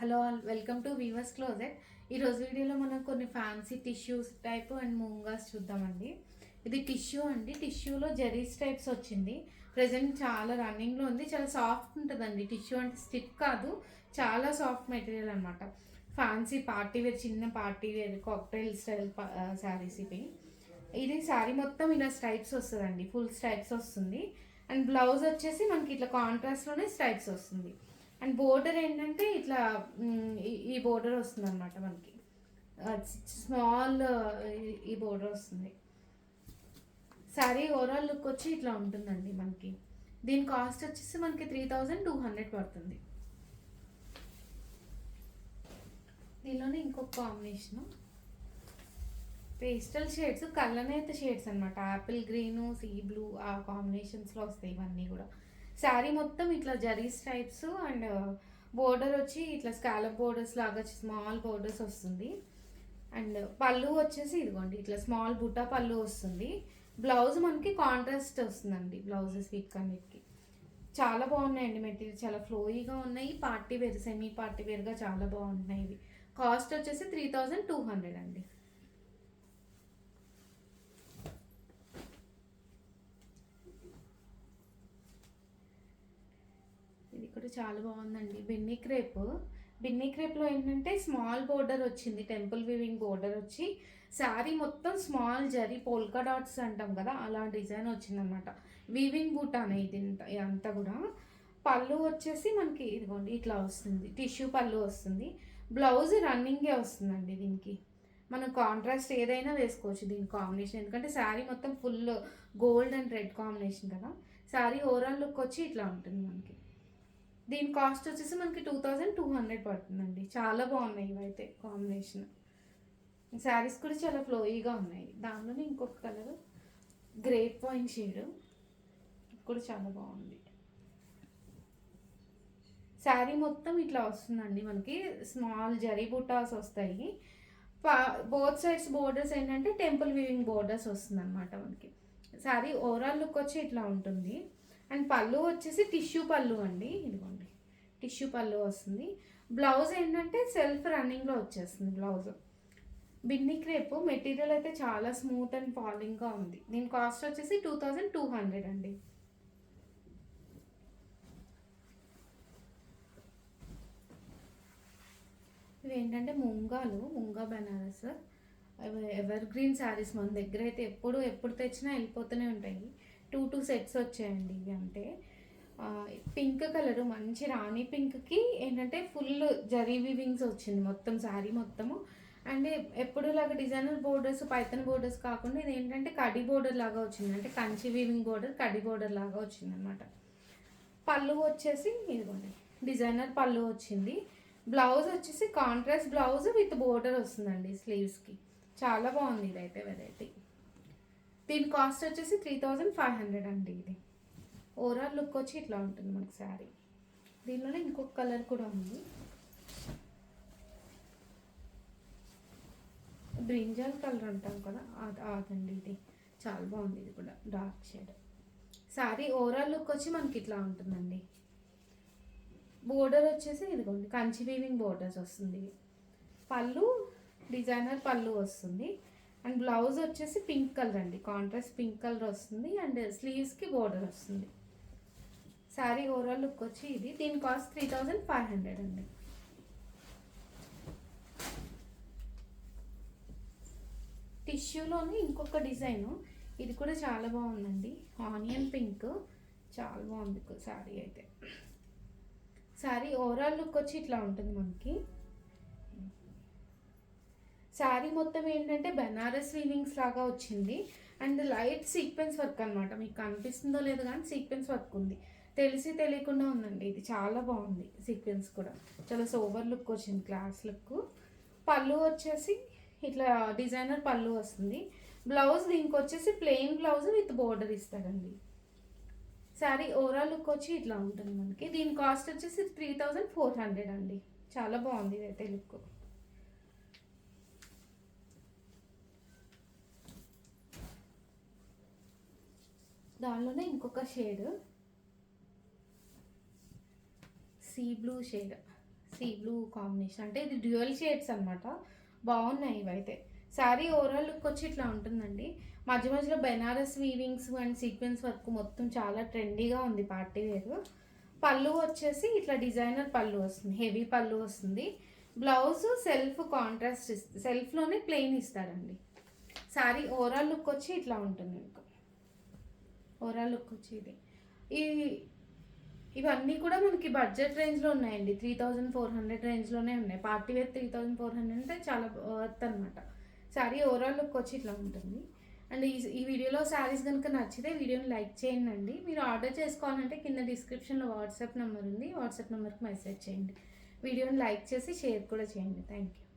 Hello all welcome to weavers closet. ఈరోజు వీడియోలో మనం కొన్ని ఫ్యాన్సీ టిష్యూస్ టైప్ అండ్ మూంగాస్ చూద్దామండి. ఇది టిష్యూ అండి. టిష్యూలో జెరీస్ టైప్స్ వచ్చింది. ప్రజెంట్ చాలా రన్నింగ్లో ఉంది. చాలా సాఫ్ట్ ఉంటుందండి. టిష్యూ అంటే స్టిఫ్ కాదు, చాలా సాఫ్ట్ మెటీరియల్ అనమాట. ఫ్యాన్సీ పార్టీ వేర్, చిన్న party wear cocktail style saris ఇవి. ఇది శారీ మొత్తం ఇలా స్ట్రైప్స్ వస్తుందండి, ఫుల్ స్ట్రైప్స్ వస్తుంది. అండ్ బ్లౌజ్ వచ్చేసి మనకి ఇట్లా కాంట్రాస్ట్లోనే స్ట్రైప్స్ వస్తుంది. అండ్ బోర్డర్ ఏంటంటే ఇట్లా ఈ బోర్డర్ వస్తుంది అనమాట మనకి. స్మాల్ ఈ బోర్డర్ వస్తుంది. శారీ ఓవరాల్ లుక్ వచ్చి ఇట్లా ఉంటుందండి మనకి. దీని కాస్ట్ వచ్చేసి మనకి 3200 పడుతుంది. దీనిలోనే ఇంకొక కాంబినేషను పేస్టల్ షేడ్స్, కళ్ళనేత షేడ్స్ అనమాట. యాపిల్ గ్రీను, సీ బ్లూ ఆ కాంబినేషన్స్లో వస్తాయి ఇవన్నీ కూడా. శారీ మొత్తం ఇట్లా జరీ స్ట్రైప్స్ అండ్ బోర్డర్ వచ్చి ఇట్లా స్కాలప్ బోర్డర్స్ లాగా స్మాల్ బోర్డర్స్ వస్తుంది. అండ్ పళ్ళు వచ్చేసి ఇదిగోండి ఇట్లా స్మాల్ బుట్టా పళ్ళు వస్తుంది. బ్లౌజ్ మనకి కాంట్రాస్ట్ వస్తుందండి. బ్లౌజెస్ వీక్ అన్నిటికి చాలా బాగున్నాయండి. మెటీరియల్ చాలా ఫ్లోయిగా ఉన్నాయి. పార్టీ వేర్, సెమీ పార్టీ వేర్గా చాలా బాగుంటున్నాయి ఇవి. కాస్ట్ వచ్చేసి 3200 అండి. ఇది కూడా చాలా బాగుందండి. బిన్నీ క్రేప్లో ఏంటంటే స్మాల్ బోర్డర్ వచ్చింది, టెంపుల్ వీవింగ్ బోర్డర్ వచ్చి శారీ మొత్తం స్మాల్ జరీ పోల్కా డాట్స్ అంటాం కదా, అలా డిజైన్ వచ్చిందనమాట. వీవింగ్ బూట్ అనేది ఇదంతా కూడా. పళ్ళు వచ్చేసి మనకి ఇదిగోండి ఇట్లా వస్తుంది, టిష్యూ పళ్ళు వస్తుంది. బ్లౌజ్ రన్నింగే వస్తుందండి దీనికి. మనం కాంట్రాస్ట్ ఏదైనా వేసుకోవచ్చు దీని కాంబినేషన్, ఎందుకంటే శారీ మొత్తం full gold and red combination కదా. శారీ ఓవరాల్ లుక్ వచ్చి ఇట్లా ఉంటుంది మనకి. దీని కాస్ట్ వచ్చేసి మనకి 2200 పడుతుందండి. చాలా బాగున్నాయి ఇవైతే కాంబినేషన్. శారీస్ కూడా చాలా ఫ్లోయిగా ఉన్నాయి. దానిలోనే ఇంకొక కలర్ గ్రేప్ వైన్ షేడ్ కూడా చాలా బాగుంది. శారీ మొత్తం ఇట్లా వస్తుందండి మనకి. స్మాల్ జరీ బుటాస్ వస్తాయి. బోత్ సైడ్స్ బోర్డర్స్ ఏంటంటే టెంపుల్ వీవింగ్ బోర్డర్స్ వస్తుంది అనమాట మనకి. శారీ ఓవరాల్ లుక్ వచ్చి ఇట్లా ఉంటుంది. అండ్ పళ్ళు వచ్చేసి టిష్యూ పళ్ళు అండి. ఇదిగోండి టిష్యూ పళ్ళు వస్తుంది. బ్లౌజ్ ఏంటంటే సెల్ఫ్ రన్నింగ్లో వచ్చేస్తుంది బ్లౌజ్. బిన్నీ క్రేప్ మెటీరియల్ అయితే చాలా స్మూత్ అండ్ ఫాలింగ్గా ఉంది. దీని కాస్ట్ వచ్చేసి 2200 అండి. ఇవి ఏంటంటే ముంగా బెనారస్ ఎవర్ గ్రీన్ శారీస్ మన దగ్గర అయితే ఎప్పుడు తెచ్చినా వెళ్ళిపోతూనే ఉంటాయి. 2 సెట్స్ వచ్చాయండి ఇవి. అంటే పింక్ కలరు, మంచి రాణి పింక్కి ఏంటంటే ఫుల్ జరీ వీవింగ్స్ వచ్చింది మొత్తం శారీ మొత్తము. అండ్ ఎప్పుడులాగా డిజైనర్ బోర్డర్స్, పైతన్ బోర్డర్స్ కాకుండా ఇది ఏంటంటే కడి బోర్డర్ లాగా వచ్చింది. అంటే కంచి వీవింగ్ బోర్డర్, కడి బోర్డర్ లాగా వచ్చింది అనమాట. పళ్ళు వచ్చేసి ఇదిగోండి డిజైనర్ పళ్ళు వచ్చింది. బ్లౌజ్ వచ్చేసి కాంట్రాస్ట్ బ్లౌజ్ విత్ బోర్డర్ వస్తుందండి స్లీవ్స్కి. చాలా బాగుంది ఇదైతే వెరైటీ. దీని కాస్ట్ వచ్చేసి 3500 అండి. ఇది ఓవరాల్ లుక్ వచ్చి ఇట్లా ఉంటుంది మనకి శారీ. దీనిలోనే ఇంకొక కలర్ కూడా ఉంది, బ్రింజాల్ కలర్ అంటాం కదా అదండి. ఇది చాలా బాగుంది. ఇది కూడా dark shade. Sari overall look వచ్చి మనకి ఇట్లా ఉంటుందండి. బోర్డర్ వచ్చేసి ఇదిగోండి కంచి వీవింగ్ బోర్డర్స్ వస్తుంది. పళ్ళు డిజైనర్ పళ్ళు వస్తుంది. అండ్ బ్లౌజ్ వచ్చేసి పింక్ కలర్ అండి, కాంట్రాస్ట్ పింక్ కలర్ వస్తుంది. అండ్ స్లీవ్స్కి బోర్డర్ వస్తుంది. శారీ ఓవరాల్ లుక్ వచ్చి ఇది. దీని కాస్ట్ 3500 అండి. టిష్యూలోని ఇంకొక డిజైను, ఇది కూడా చాలా బాగుందండి. ఆనియన్ పింక్ చాలా బాగుంది శారీ అయితే. శారీ ఓవరాల్ లుక్ వచ్చి ఇట్లా ఉంటుంది మనకి. శారీ మొత్తం ఏంటంటే బెనారస్ వీవింగ్స్ లాగా వచ్చింది. అండ్ లైట్ సీక్వెన్స్ వర్క్ అనమాట. మీకు కనిపిస్తుందో లేదో కానీ సీక్వెన్స్ వర్క్ ఉంది. తెలియకుండా ఉందండి. ఇది చాలా బాగుంది. సీక్వెన్స్ కూడా చాలా సోబర్ లుక్ వచ్చింది, క్లాస్ లుక్. పళ్ళు వచ్చేసి ఇట్లా డిజైనర్ పళ్ళు వస్తుంది. బ్లౌజ్ దీనికి వచ్చేసి ప్లెయిన్ బ్లౌజ్ విత్ బోర్డర్ ఇస్తాడండి. శారీ ఓవరాల్ లుక్ వచ్చి ఇట్లా ఉంటుంది మనకి. దీని కాస్ట్ వచ్చేసి 3400 అండి. చాలా బాగుంది ఇదైతే లుక్. దానిలోనే ఇంకొక shade sea blue shade, sea blue combination, అంటే ఇది డ్యూయల్ షేడ్స్ అనమాట. బాగున్నాయి ఇవైతే. శారీ ఓవరాల్ లుక్ వచ్చి ఇట్లా ఉంటుందండి. మధ్య మధ్యలో బెనారస్ వీవింగ్స్ అండ్ సీక్వెన్స్ వర్క్ మొత్తం చాలా ట్రెండీగా ఉంది పార్టీ వేర్. పళ్ళు వచ్చేసి ఇట్లా డిజైనర్ పళ్ళు వస్తుంది, హెవీ పళ్ళు వస్తుంది. బ్లౌజ్ సెల్ఫ్ కాంట్రాస్ట్ సెల్ఫ్లోనే ప్లెయిన్ ఇస్తాడండి. శారీ ఓవరాల్ లుక్ వచ్చి ఇట్లా ఉంటుంది మీకు. ఓవరాల్ లుక్ వచ్చి ఇది. ఈ ఇవన్నీ కూడా మనకి బడ్జెట్ రేంజ్లో ఉన్నాయండి. 3400 రేంజ్లోనే ఉన్నాయి. పార్టీ వేర్ 3400 అంటే చాలా వర్త్ అనమాట. శారీ ఓవరాల్ లుక్ వచ్చి ఇట్లా ఉంటుంది. అండ్ ఈ వీడియోలో శారీస్ కనుక నచ్చితే వీడియోని లైక్ చేయండి. మీరు ఆర్డర్ చేసుకోవాలంటే కింద డిస్క్రిప్షన్లో వాట్సాప్ నెంబర్ ఉంది, వాట్సాప్ నెంబర్కి మెసేజ్ చేయండి. వీడియోని లైక్ చేసి షేర్ కూడా చేయండి. Thank you.